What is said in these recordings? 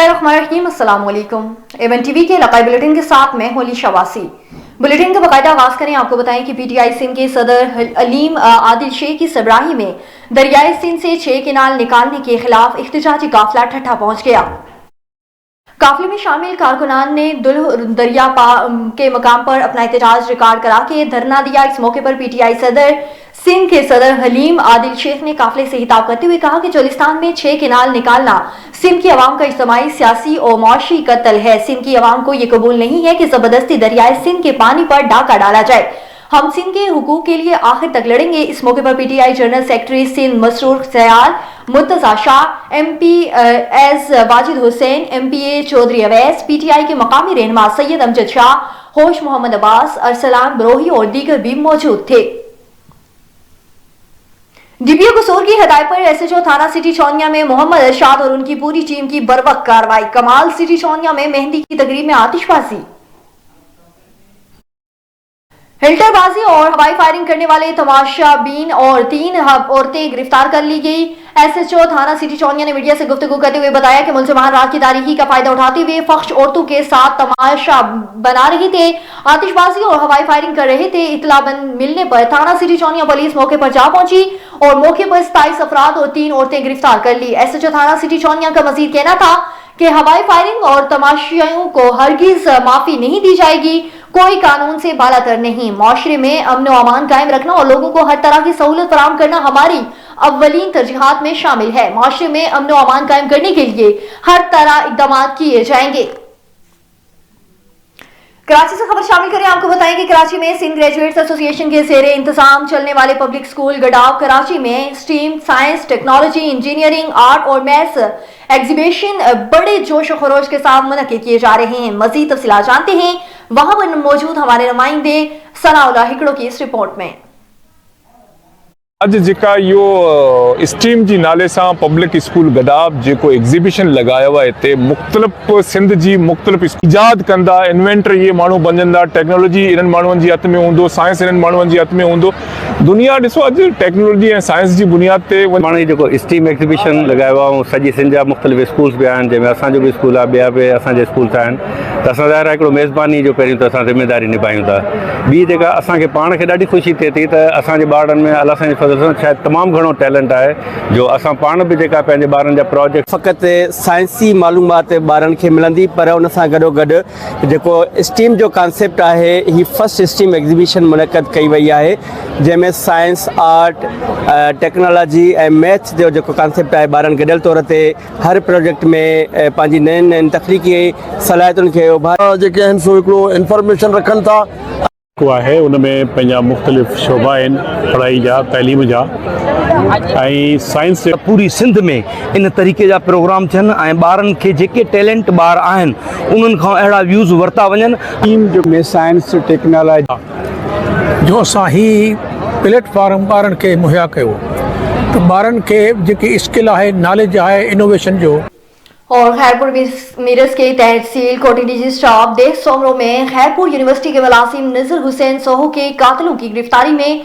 बिस्मिल्लाहिर्रहमानिर्रहीम। अस्सलाम वालेकुम। एवन टीवी के इलाकाई बुलेटिन के साथ मैं होली शवासी। बुलेटिन का बाकायदा आगाज करें। आपको बताएं कि पीटीआई सिंध के सदर अलीम आदिल शेख की सरबराही में दरियाए सिंध से 6 केनाल निकालने के खिलाफ इख्तिजाजी काफिला ठट्ठा पहुंच गया। काफिले में शामिल कारकुनान ने दरिया के मकाम पर अपना एहतजाज रिकॉर्ड करा के धरना दिया। इस मौके पर पीटीआई सदर सिंध के सदर हलीम आदिल शेख ने काफिले से खिताब करते हुए कहा कि चोलिस्तान में 6 केनाल निकालना सिंध की आवाम का इज्तिमाई, सियासी और मुआशी कत्ल है। सिंध की आवाम को यह कबूल नहीं है कि जबरदस्ती दरियाए सिंध के पानी पर डाका डाला जाए। हम सिंध के हुकूक के लिए आखिर तक लड़ेंगे। इस मौके पर PTI general secretary Sindh Masroor Siyal, Murtaza Shah, MP S Wajid Hussain, MPA Chaudhry Awais, PTI के मकामी रहनुमा सैयद अमजद शाह, होश मोहम्मद अब्बास, अरसलान बरोही और दीगर भी मौजूद थे। डीपीओ कसूर की हिदायत पर SHO थाना सिटी चौनिया में मोहम्मद अरशाद और उनकी पूरी टीम की बर्वक्त कार्रवाई। कमाल सिटी चौनिया में मेहंदी की तकरीब में आतिशबाजी, हिल्टरबाजी और हवाई फायरिंग करने वाले तमाशाबीन और 3 औरतें गिरफ्तार कर ली गई। SHO थाना सिटी चौनिया ने मीडिया से गुफ्तगू करते हुए बताया कि मुलजमान रात की तारीकी का फायदा उठाते हुए फख्श औरतों के साथ तमाशा बना रहे थे, आतिशबाजी और हवाई फायरिंग कर रहे थे। इतला मिलने पर थाना सिटी चौनिया पुलिस मौके पर जा पहुंची और मौके पर 27 अफराद और 3 औरतें गिरफ्तार कर ली। SHO थाना सिटी चौनिया का मजीद कहना था कि हवाई फायरिंग और तमाशियों को हरगिज माफी नहीं दी जाएगी। कोई कानून से बालातर नहीं। माशरे में अमन व अमान कायम रखना और लोगों को हर तरह की सहूलत फराहम करना हमारी अव्वलीन तरजीहात में शामिल है। माशरे में अमन व अमान कायम करने के लिए हर तरह इकदाम किए जाएंगे। कराची से खबर शामिल करें। आपको बताएं कि कराची में सिंध ग्रेजुएट्स एसोसिएशन के ज़ेरे इंतजाम चलने वाले पब्लिक स्कूल गडाव कराची में stream science, technology, engineering, art और मैथ्स एग्जीबिशन बड़े जोश और खरोश के साथ मुनक्किद किए जा रहे हैं। मजीद तफसीलात जानते हैं वहां पर मौजूद हमारे नुमाइंदे सनाउल्लाह हिकड़ो की इस रिपोर्ट में। अज जेका यो स्ट्रीम जी नाले सां पब्लिक स्कूल गडाब जेको एग्ज़िबिशन लगायो आहे हिते मुख़्तलिफ़ सिंध जी मुख़्तलिफ़ इजाद कंदा, इन्वेंटर ये माण्हू बणजंदा, टेक्नोलॉजी इन्हनि माण्हुनि जे हथ में हूंदो, साइंस इन्हनि माण्हुनि जे हथ में हूंदो। दुनिया ॾिसो अॼु टेक्नोलॉजी ऐं साइंस जी बुनियाद ते माण्हू जेको स्ट्रीम एग्ज़िबिशन लगायो आहे, सॼी सिंध जा मुख़्तलिफ़ स्कूल्स बि आहिनि, जंहिंमें असांजो बि स्कूल आहे, ॿिया बि असांजे स्कूल्स आहिनि। त असां ज़ाहिर आहे हिकिड़ो मेज़बानी जो पहिरियों त असां ज़िम्मेदारी निभायूं था। ॿी जेका असांखे पाण खे ॾाढी ख़ुशी थिए थी त असांजे ॿारनि में अलाह साईं फज़ल सां शायदि तमामु घणो टैलेंट आहे, जो असां पाण बि जेका पंहिंजे ॿारनि जा प्रोजेक्ट फ़क़ति साइंसी मालूमात ॿारनि खे मिलंदी, पर उन सां गॾोगॾु जेको स्टीम जो कॉन्सेप्ट आहे, ही फर्स्ट स्टीम एग्ज़िबिशन मुनक़द कई वई आहे, जंहिंमें साइंस, आर्ट, टेक्नोलॉजी ऐं मैथ्स जो जेको कॉन्सेप्ट आहे ॿारनि गॾियल तौर ते हर प्रोजेक्ट में पंहिंजी नयुनि नयुनि तख़लीक़ी सलाहियतुनि खे उभार जेके आहिनि सो हिकिड़ो इंफॉर्मेशन रखनि था आहे। उनमें पंहिंजा मुख़्तलिफ़ शोबा आहिनि, पढ़ाई जा, तइलीम जा ऐं साइंस से पूरी सिंध में इन तरीक़े जा प्रोग्राम थियनि ऐं ॿारनि खे जेके टैलेंट ॿार आहिनि उन्हनि खां अहिड़ा व्यूज़ वरिता वञनि। टीम जो में साइंस, टेक्नोलॉजी जो असां ही प्लेटफॉर्म ॿारनि खे मुहैया कयो, त ॿारनि खे जेकी स्किल आहे, नॉलेज आहे, इनोवेशन जो। और खैरपुर मीरस के तहसील कोटी स्टाफ देख सोमरो में खैरपुर यूनिवर्सिटी के मुलाजिम नजर हुसैन सोहो के कातिलों की गिरफ्तारी में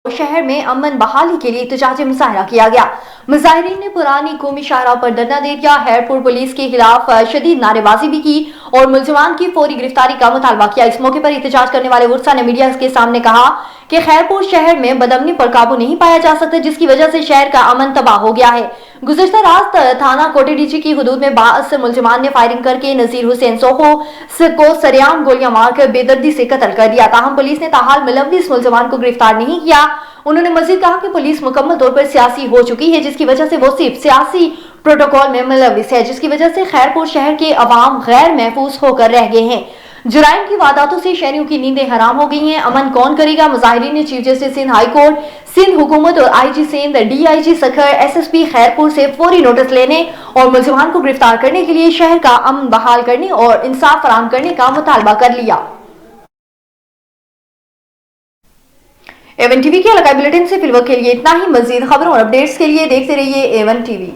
शहर में अमन बहाली के लिए एहतजाजी मुजाहरा किया गया। मुजाहिरीन ने पुरानी कौमी शाहराह पर धरना दे दिया। खैरपुर पुलिस के खिलाफ शदीद नारेबाजी भी की और मुलजमान की फौरी गिरफ्तारी का मुतालबा किया। इस मौके पर एहतजाज करने वाले वर्सा ने मीडिया के सामने कहा कि खैरपुर शहर में बदअमनी पर काबू नहीं पाया जा सकता, जिसकी वजह से शहर का अमन तबाह हो गया है। गुज़िश्ता रात थाना कोटी की हदूद में बास मुलजमान ने फायरिंग करके नजीर हुसैन सोहो को सरेआम गोलियां मारकर बेदर्दी से कत्ल कर दिया। ताहम पुलिस ने ताहाल मुलव्विस मुलजमान को गिरफ्तार नहीं किया। उन्होंने मजीद कहा कि पुलिस मुकम्मल तौर पर सियासी हो चुकी है, जिसकी वजह से वो सिर्फ सियासी प्रोटोकॉल में मुलव्विस है, जिसकी वजह से खैरपुर शहर के अवाम गैर महफूज होकर रह गए हैं। जुराइम की वारदातों से शहरियों की नींदें हराम हो गई हैं। अमन कौन करेगा? मुजाहिरीन ने chief justice Sindh high court, Sindh हुकूमत और IG Sindh, DIG Sukkur, SSP Khairpur से फौरी नोटिस लेने और मुलजमान को गिरफ्तार करने के लिए शहर का अमन बहाल करने और इंसाफ फराहम करने का मुतालबा कर लिया। एवन टीवी के इलाकाई बुलेटिन से फिलहाल के लिए इतना ही। मजीद खबरों और अपडेट्स के लिए देखते रहिए एवन टीवी।